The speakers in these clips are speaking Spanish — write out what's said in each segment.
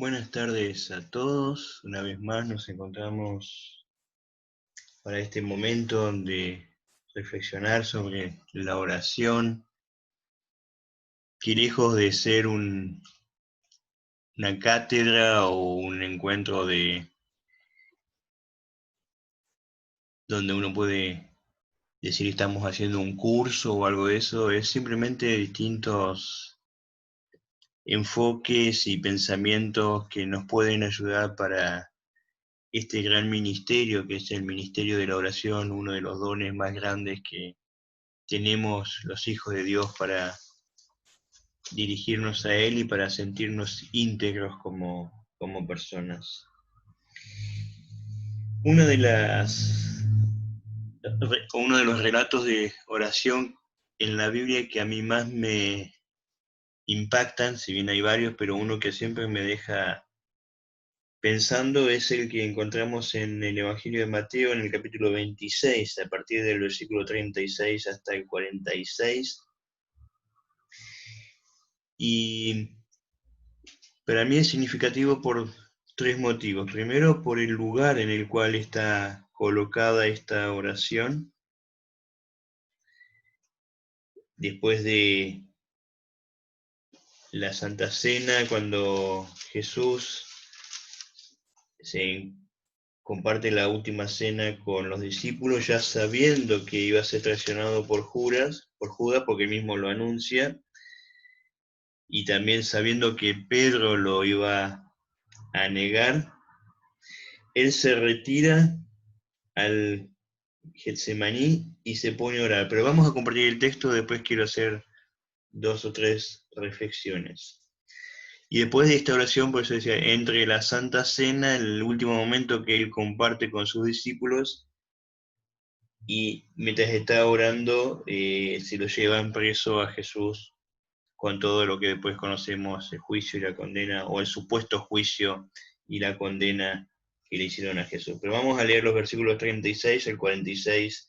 Buenas tardes a todos. Una vez más nos encontramos para este momento de reflexionar sobre la oración, que lejos de ser una cátedra o un encuentro donde uno puede decir estamos haciendo un curso o algo de eso, es simplemente distintos enfoques y pensamientos que nos pueden ayudar para este gran ministerio que es el ministerio de la oración, uno de los dones más grandes que tenemos los hijos de Dios para dirigirnos a Él y para sentirnos íntegros como personas. Una de uno de los relatos de oración en la Biblia que a mí más me impactan, si bien hay varios, pero uno que siempre me deja pensando es el que encontramos en el Evangelio de Mateo en el capítulo 26, a partir del versículo 36 hasta el 46. Y para mí es significativo por tres motivos. Primero, por el lugar en el cual está colocada esta oración. Después de la Santa Cena, cuando Jesús se comparte la última cena con los discípulos, ya sabiendo que iba a ser traicionado por Judas, porque él mismo lo anuncia, y también sabiendo que Pedro lo iba a negar, él se retira al Getsemaní y se pone a orar. Pero vamos a compartir el texto, después quiero hacer dos o tres reflexiones. Y después de esta oración, por eso decía, entre la Santa Cena, el último momento que él comparte con sus discípulos, y mientras está orando, se lo llevan preso a Jesús con todo lo que después conocemos, el juicio y la condena, o el supuesto juicio y la condena que le hicieron a Jesús. Pero vamos a leer los versículos 36 al 46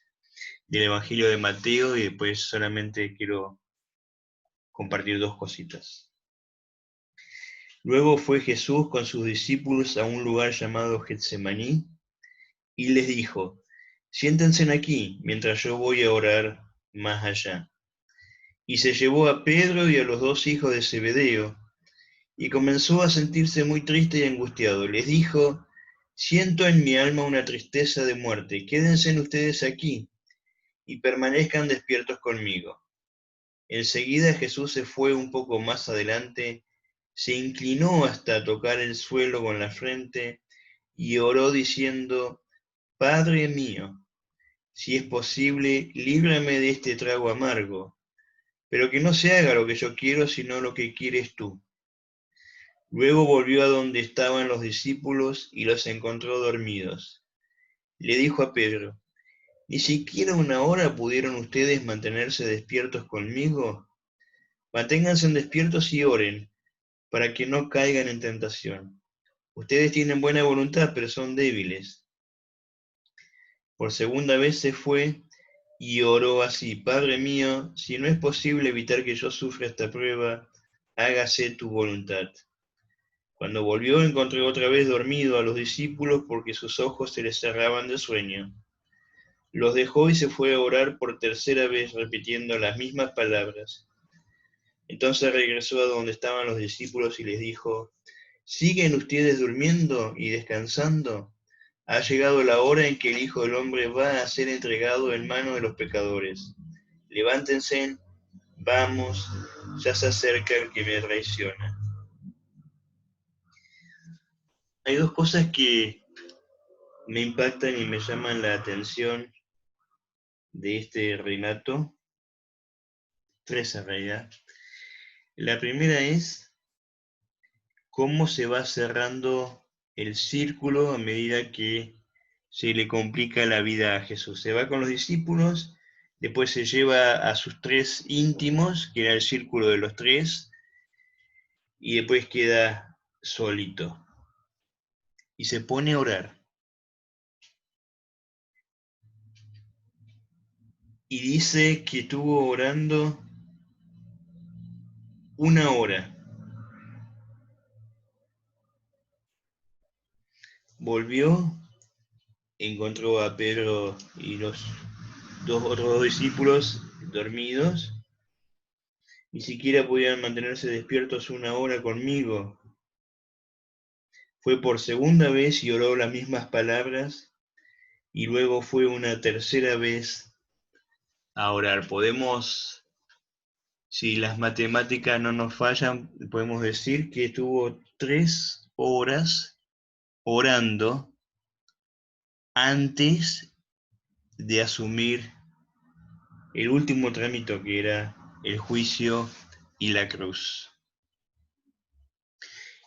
del Evangelio de Mateo y después solamente quiero compartir dos cositas. Luego fue Jesús con sus discípulos a un lugar llamado Getsemaní y les dijo, siéntense aquí mientras yo voy a orar más allá. Y se llevó a Pedro y a los dos hijos de Zebedeo y comenzó a sentirse muy triste y angustiado. Les dijo, siento en mi alma una tristeza de muerte, quédense ustedes aquí y permanezcan despiertos conmigo. Enseguida Jesús se fue un poco más adelante, se inclinó hasta tocar el suelo con la frente y oró diciendo, Padre mío, si es posible, líbrame de este trago amargo, pero que no se haga lo que yo quiero, sino lo que quieres tú. Luego volvió a donde estaban los discípulos y los encontró dormidos. Le dijo a Pedro, ¿ni siquiera una hora pudieron ustedes mantenerse despiertos conmigo? Manténganse despiertos y oren, para que no caigan en tentación. Ustedes tienen buena voluntad, pero son débiles. Por segunda vez se fue y oró así, Padre mío, si no es posible evitar que yo sufra esta prueba, hágase tu voluntad. Cuando volvió encontró otra vez dormido a los discípulos porque sus ojos se les cerraban de sueño. Los dejó y se fue a orar por tercera vez repitiendo las mismas palabras. Entonces regresó a donde estaban los discípulos y les dijo, ¿siguen ustedes durmiendo y descansando? Ha llegado la hora en que el Hijo del Hombre va a ser entregado en manos de los pecadores. Levántense, vamos, ya se acerca el que me traiciona. Hay dos cosas que me impactan y me llaman la atención de este relato, tres en realidad. La primera es cómo se va cerrando el círculo a medida que se le complica la vida a Jesús. Se va con los discípulos, después se lleva a sus tres íntimos, que era el círculo de los tres, y después queda solito. Y se pone a orar. Y dice que estuvo orando una hora. volvió, encontró a Pedro y los otros dos discípulos dormidos, ni siquiera podían mantenerse despiertos una hora conmigo. Fue por segunda vez y oró las mismas palabras, y luego fue una tercera vez a orar. Podemos, si las matemáticas no nos fallan, podemos decir que estuvo 3 horas orando antes de asumir el último trámite, que era el juicio y la cruz.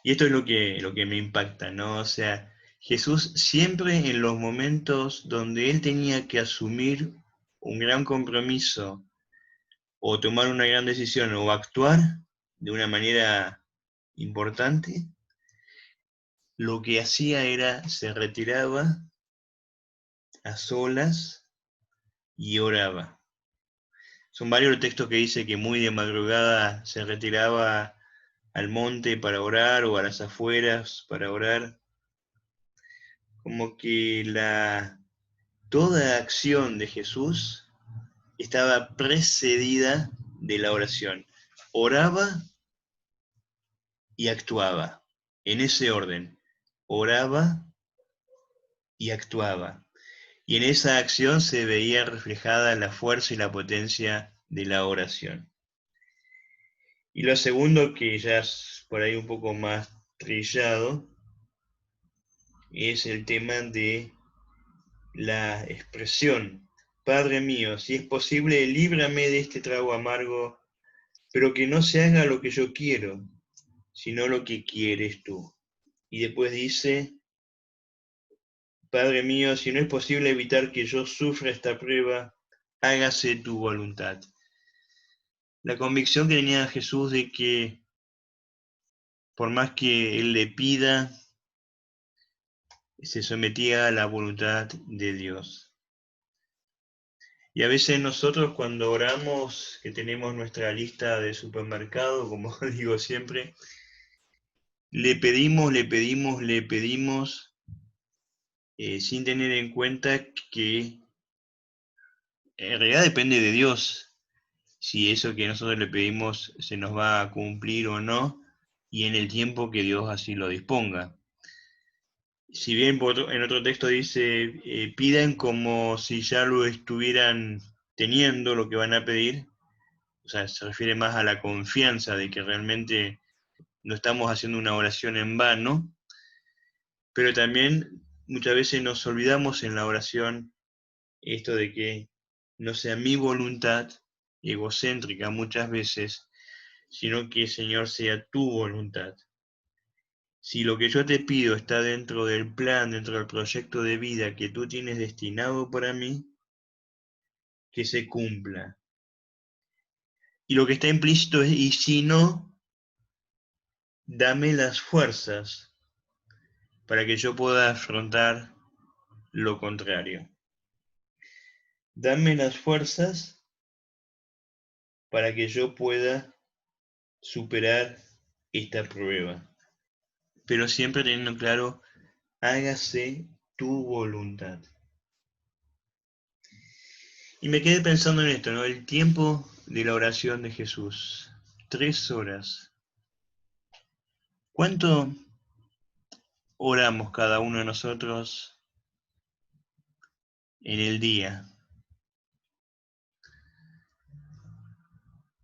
Y esto es lo que me impacta, ¿no? O sea, Jesús siempre en los momentos donde él tenía que asumir un gran compromiso o tomar una gran decisión o actuar de una manera importante, lo que hacía era se retiraba a solas y oraba. Son varios los textos que dice que muy de madrugada se retiraba al monte para orar o a las afueras para orar. Como que toda acción de Jesús estaba precedida de la oración. Oraba y actuaba, en ese orden. Oraba y actuaba. Y en esa acción se veía reflejada la fuerza y la potencia de la oración. Y lo segundo, que ya es por ahí un poco más trillado, es el tema de la expresión: Padre mío, si es posible, líbrame de este trago amargo, pero que no se haga lo que yo quiero, sino lo que quieres tú. Y después dice: Padre mío, si no es posible evitar que yo sufra esta prueba, hágase tu voluntad. La convicción que tenía Jesús de que por más que él le pida, se sometía a la voluntad de Dios. Y a veces nosotros cuando oramos, que tenemos nuestra lista de supermercado, como digo siempre, le pedimos, sin tener en cuenta que en realidad depende de Dios si eso que nosotros le pedimos se nos va a cumplir o no, y en el tiempo que Dios así lo disponga. Si bien en otro texto dice, pidan como si ya lo estuvieran teniendo lo que van a pedir, o sea, se refiere más a la confianza de que realmente no estamos haciendo una oración en vano, pero también muchas veces nos olvidamos en la oración esto de que no sea mi voluntad, egocéntrica muchas veces, sino que, Señor, sea tu voluntad. Si lo que yo te pido está dentro del plan, dentro del proyecto de vida que tú tienes destinado para mí, que se cumpla. Y lo que está implícito es, y si no, dame las fuerzas para que yo pueda afrontar lo contrario. Dame las fuerzas para que yo pueda superar esta prueba. Pero siempre teniendo claro, hágase tu voluntad. Y me quedé pensando en esto, ¿no? El tiempo de la oración de Jesús. 3 horas. ¿Cuánto oramos cada uno de nosotros en el día?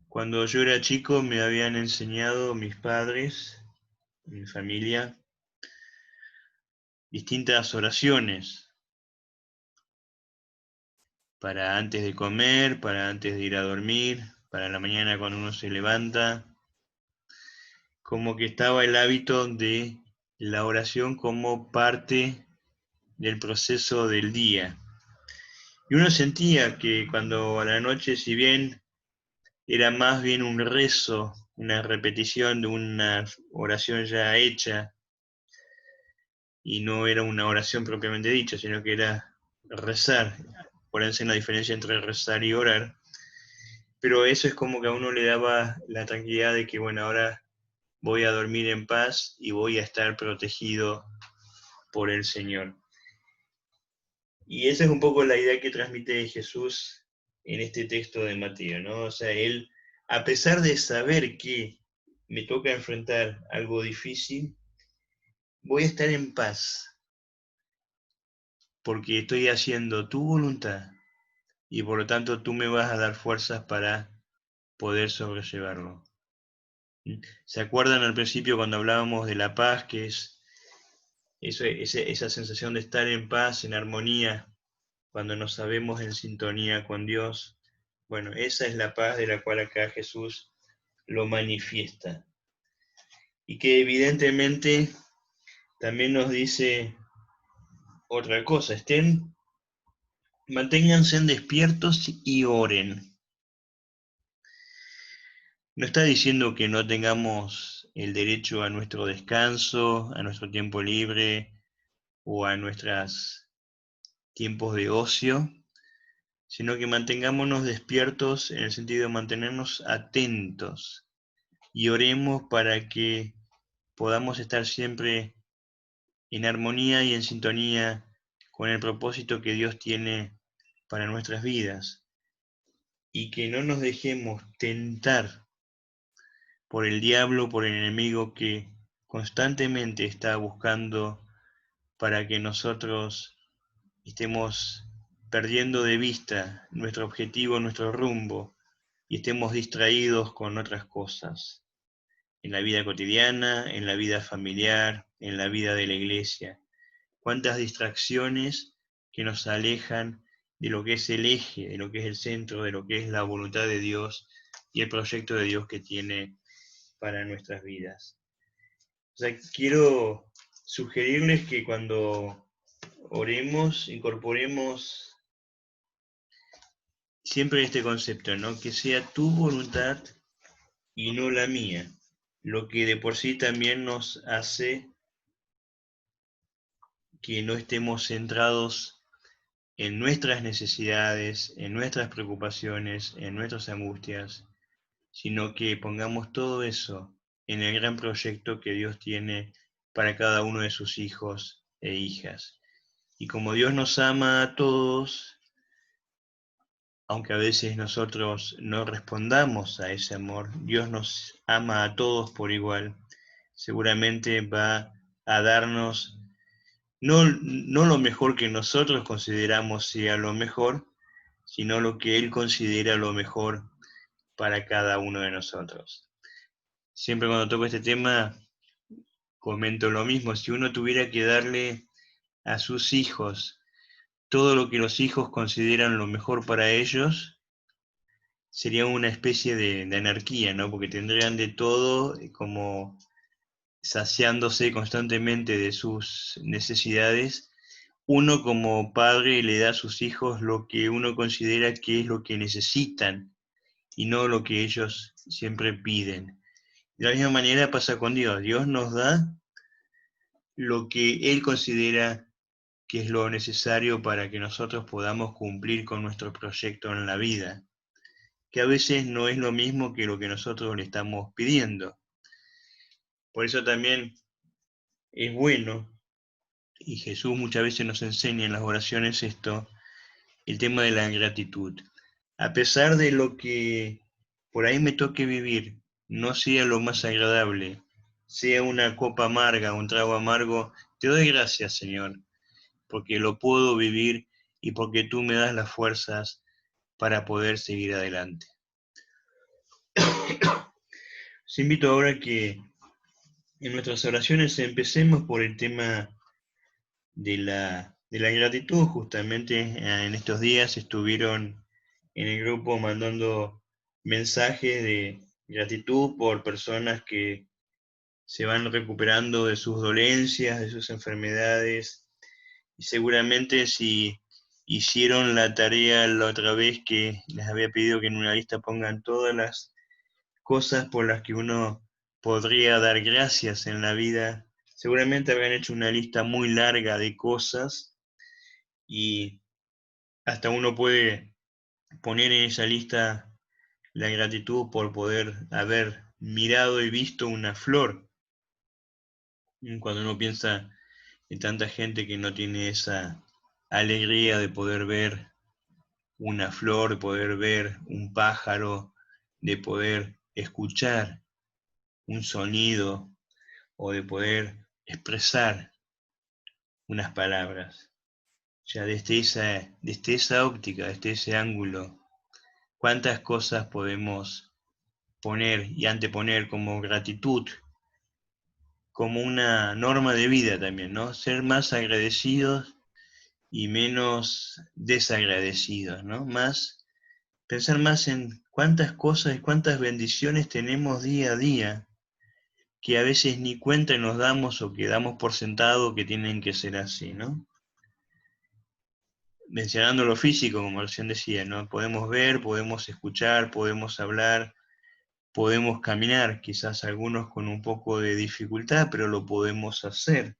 Cuando yo era chico me habían enseñado mis padres, mi familia, distintas oraciones para antes de comer, para antes de ir a dormir, para la mañana cuando uno se levanta. Como que estaba el hábito de la oración como parte del proceso del día. Y uno sentía que cuando a la noche, si bien era más bien un rezo, una repetición de una oración ya hecha, y no era una oración propiamente dicha, sino que era rezar. Por eso la diferencia entre rezar y orar. Pero eso es como que a uno le daba la tranquilidad de que, bueno, ahora voy a dormir en paz y voy a estar protegido por el Señor. Y esa es un poco la idea que transmite Jesús en este texto de Mateo, ¿no? O sea, él, a pesar de saber que me toca enfrentar algo difícil, voy a estar en paz, porque estoy haciendo tu voluntad, y por lo tanto tú me vas a dar fuerzas para poder sobrellevarlo. ¿Se acuerdan al principio cuando hablábamos de la paz, que es esa sensación de estar en paz, en armonía, cuando nos sabemos en sintonía con Dios? Bueno, esa es la paz de la cual acá Jesús lo manifiesta. Y que evidentemente también nos dice otra cosa: manténganse despiertos y oren. No está diciendo que no tengamos el derecho a nuestro descanso, a nuestro tiempo libre o a nuestros tiempos de ocio, sino que mantengámonos despiertos en el sentido de mantenernos atentos y oremos para que podamos estar siempre en armonía y en sintonía con el propósito que Dios tiene para nuestras vidas, y que no nos dejemos tentar por el diablo, por el enemigo que constantemente está buscando para que nosotros estemos perdiendo de vista nuestro objetivo, nuestro rumbo, y estemos distraídos con otras cosas, en la vida cotidiana, en la vida familiar, en la vida de la iglesia. Cuántas distracciones que nos alejan de lo que es el eje, de lo que es el centro, de lo que es la voluntad de Dios y el proyecto de Dios que tiene para nuestras vidas. O sea, quiero sugerirles que cuando oremos, incorporemos siempre este concepto, ¿no? Que sea tu voluntad y no la mía, lo que de por sí también nos hace que no estemos centrados en nuestras necesidades, en nuestras preocupaciones, en nuestras angustias, sino que pongamos todo eso en el gran proyecto que Dios tiene para cada uno de sus hijos e hijas. Y como Dios nos ama a todos, aunque a veces nosotros no respondamos a ese amor, Dios nos ama a todos por igual. Seguramente va a darnos no lo mejor que nosotros consideramos sea lo mejor, sino lo que Él considera lo mejor para cada uno de nosotros. Siempre cuando toco este tema comento lo mismo: si uno tuviera que darle a sus hijos todo lo que los hijos consideran lo mejor para ellos, sería una especie de anarquía, ¿no? Porque tendrían de todo, como saciándose constantemente de sus necesidades. Uno como padre le da a sus hijos lo que uno considera que es lo que necesitan y no lo que ellos siempre piden. De la misma manera pasa con Dios. Dios nos da lo que Él considera que es lo necesario para que nosotros podamos cumplir con nuestro proyecto en la vida, que a veces no es lo mismo que lo que nosotros le estamos pidiendo. Por eso también es bueno, y Jesús muchas veces nos enseña en las oraciones esto, el tema de la gratitud. A pesar de lo que por ahí me toque vivir, no sea lo más agradable, sea una copa amarga, un trago amargo, te doy gracias, Señor, porque lo puedo vivir y porque tú me das las fuerzas para poder seguir adelante. Os invito ahora que en nuestras oraciones empecemos por el tema de la gratitud. Justamente en estos días estuvieron en el grupo mandando mensajes de gratitud por personas que se van recuperando de sus dolencias, de sus enfermedades, y seguramente si hicieron la tarea la otra vez que les había pedido que en una lista pongan todas las cosas por las que uno podría dar gracias en la vida, seguramente habrán hecho una lista muy larga de cosas, y hasta uno puede poner en esa lista la gratitud por poder haber mirado y visto una flor. Cuando uno piensa de tanta gente que no tiene esa alegría de poder ver una flor, de poder ver un pájaro, de poder escuchar un sonido o de poder expresar unas palabras. Ya desde esa óptica, desde ese ángulo, cuántas cosas podemos poner y anteponer como gratitud, como una norma de vida también, ¿no? Ser más agradecidos y menos desagradecidos, ¿no? Pensar más en cuántas cosas y cuántas bendiciones tenemos día a día, que a veces ni cuenta nos damos o que damos por sentado que tienen que ser así, ¿no? Mencionando lo físico, como recién decía, ¿no? Podemos ver, podemos escuchar, podemos hablar, podemos caminar, quizás algunos con un poco de dificultad, pero lo podemos hacer.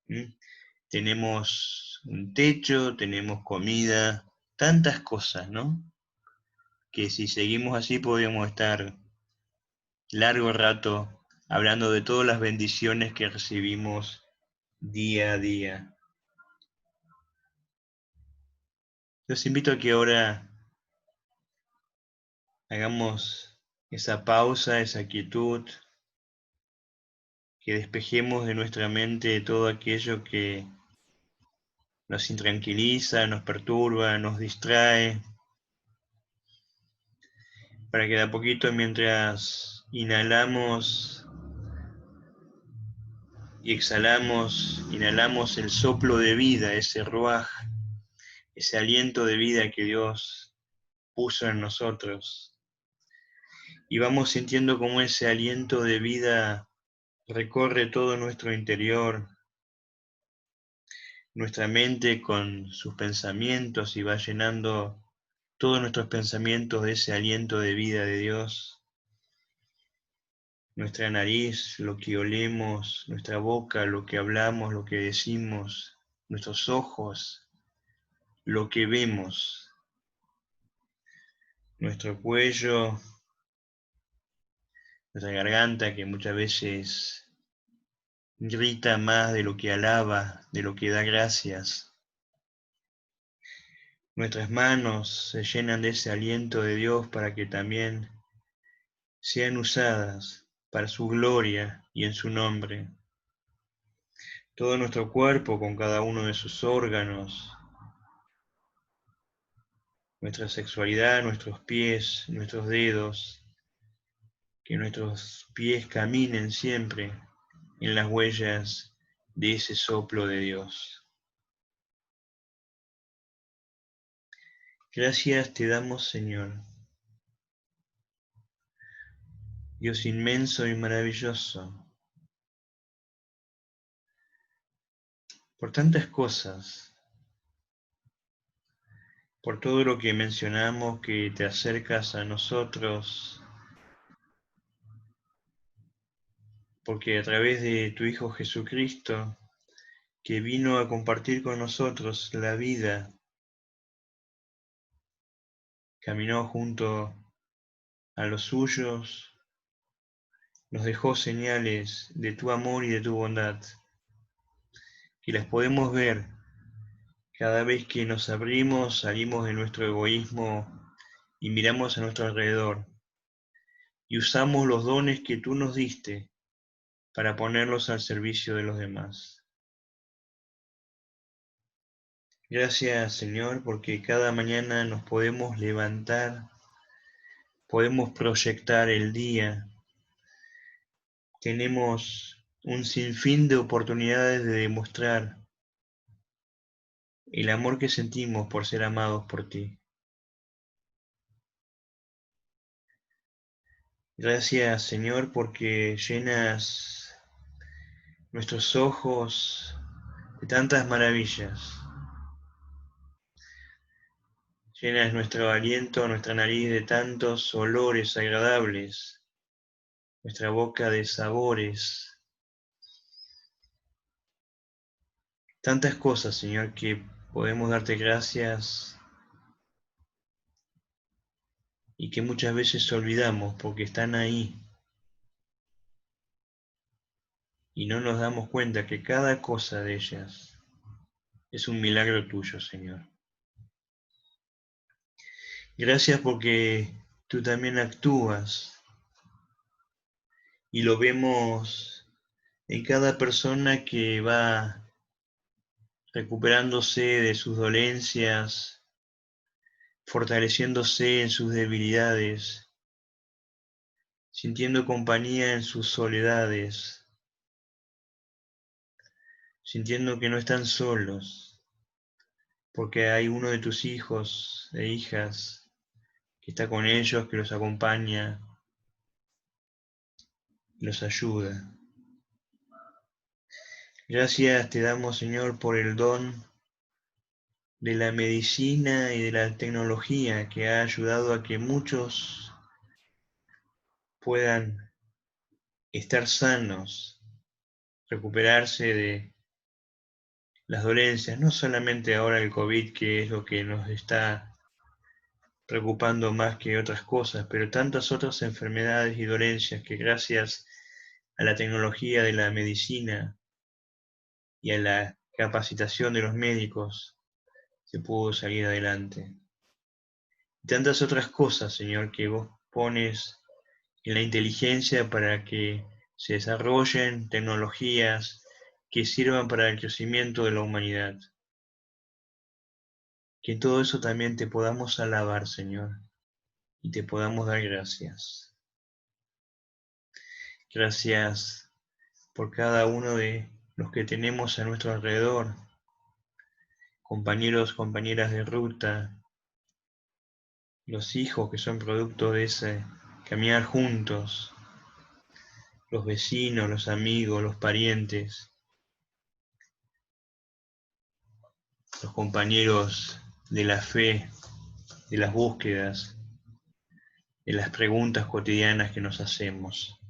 ¿Mm? Tenemos un techo, tenemos comida, tantas cosas, ¿no? Que si seguimos así podríamos estar largo rato hablando de todas las bendiciones que recibimos día a día. Los invito a que ahora hagamos esa pausa, esa quietud, que despejemos de nuestra mente todo aquello que nos intranquiliza, nos perturba, nos distrae, para que de a poquito mientras inhalamos y exhalamos, inhalamos el soplo de vida, ese ruaj, ese aliento de vida que Dios puso en nosotros. Y vamos sintiendo cómo ese aliento de vida recorre todo nuestro interior, nuestra mente con sus pensamientos y va llenando todos nuestros pensamientos de ese aliento de vida de Dios. Nuestra nariz, lo que olemos, nuestra boca, lo que hablamos, lo que decimos, nuestros ojos, lo que vemos, nuestro cuello, nuestra garganta que muchas veces grita más de lo que alaba, de lo que da gracias. Nuestras manos se llenan de ese aliento de Dios para que también sean usadas para su gloria y en su nombre. Todo nuestro cuerpo con cada uno de sus órganos, nuestra sexualidad, nuestros pies, nuestros dedos, que nuestros pies caminen siempre en las huellas de ese soplo de Dios. Gracias te damos, Señor, Dios inmenso y maravilloso, por tantas cosas, por todo lo que mencionamos, que te acercas a nosotros, porque a través de tu Hijo Jesucristo, que vino a compartir con nosotros la vida, caminó junto a los suyos, nos dejó señales de tu amor y de tu bondad, que las podemos ver cada vez que nos abrimos, salimos de nuestro egoísmo y miramos a nuestro alrededor y usamos los dones que tú nos diste para ponerlos al servicio de los demás. Gracias, Señor, porque cada mañana nos podemos levantar, podemos proyectar el día, tenemos un sinfín de oportunidades de demostrar el amor que sentimos por ser amados por ti. Gracias, Señor, porque llenas nuestros ojos de tantas maravillas. Llenas nuestro aliento, nuestra nariz de tantos olores agradables, nuestra boca de sabores. Tantas cosas, Señor, que podemos darte gracias y que muchas veces olvidamos porque están ahí y no nos damos cuenta que cada cosa de ellas es un milagro tuyo, Señor. Gracias porque tú también actúas y lo vemos en cada persona que va recuperándose de sus dolencias, fortaleciéndose en sus debilidades, sintiendo compañía en sus soledades, sintiendo que no están solos, porque hay uno de tus hijos e hijas que está con ellos, que los acompaña, los ayuda. Gracias te damos, Señor, por el don de la medicina y de la tecnología que ha ayudado a que muchos puedan estar sanos, recuperarse de las dolencias, no solamente ahora el COVID, que es lo que nos está preocupando más que otras cosas, pero tantas otras enfermedades y dolencias que gracias a la tecnología de la medicina y a la capacitación de los médicos se pudo salir adelante. Y tantas otras cosas, Señor, que vos pones en la inteligencia para que se desarrollen tecnologías que sirvan para el crecimiento de la humanidad. Que en todo eso también te podamos alabar, Señor, y te podamos dar gracias. Gracias por cada uno de los que tenemos a nuestro alrededor, compañeros, compañeras de ruta, los hijos que son producto de ese caminar juntos, los vecinos, los amigos, los parientes, los compañeros de la fe, de las búsquedas, de las preguntas cotidianas que nos hacemos.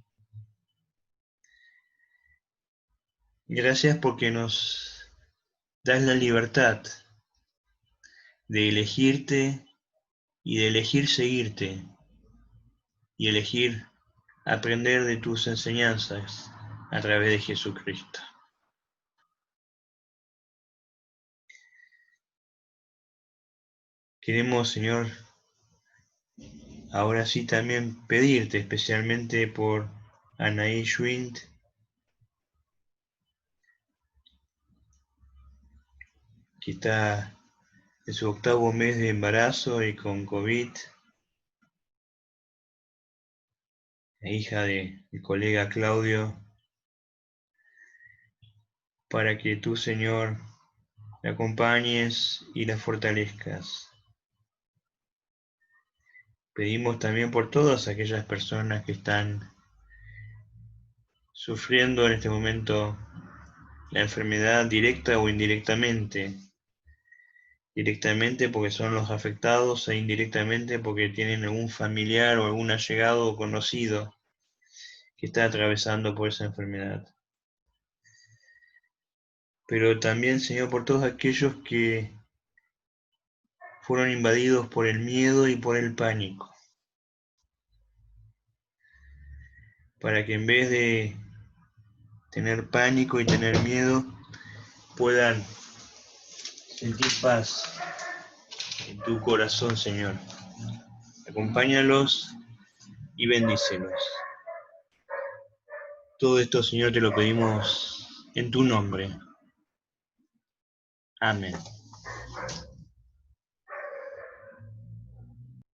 Gracias porque nos das la libertad de elegirte y de elegir seguirte y elegir aprender de tus enseñanzas a través de Jesucristo. Queremos, Señor, ahora sí también pedirte especialmente por Anaí Schwind, que está en su 8º mes de embarazo y con COVID, la hija de mi colega Claudio, para que tú, Señor, la acompañes y la fortalezcas. Pedimos también por todas aquellas personas que están sufriendo en este momento la enfermedad directa o indirectamente. Directamente porque son los afectados e indirectamente porque tienen algún familiar o algún allegado o conocido que está atravesando por esa enfermedad. Pero también, Señor, por todos aquellos que fueron invadidos por el miedo y por el pánico, para que en vez de tener pánico y tener miedo, puedan sentir paz en tu corazón, Señor. Acompáñalos y bendícelos. Todo esto, Señor, te lo pedimos en tu nombre. Amén.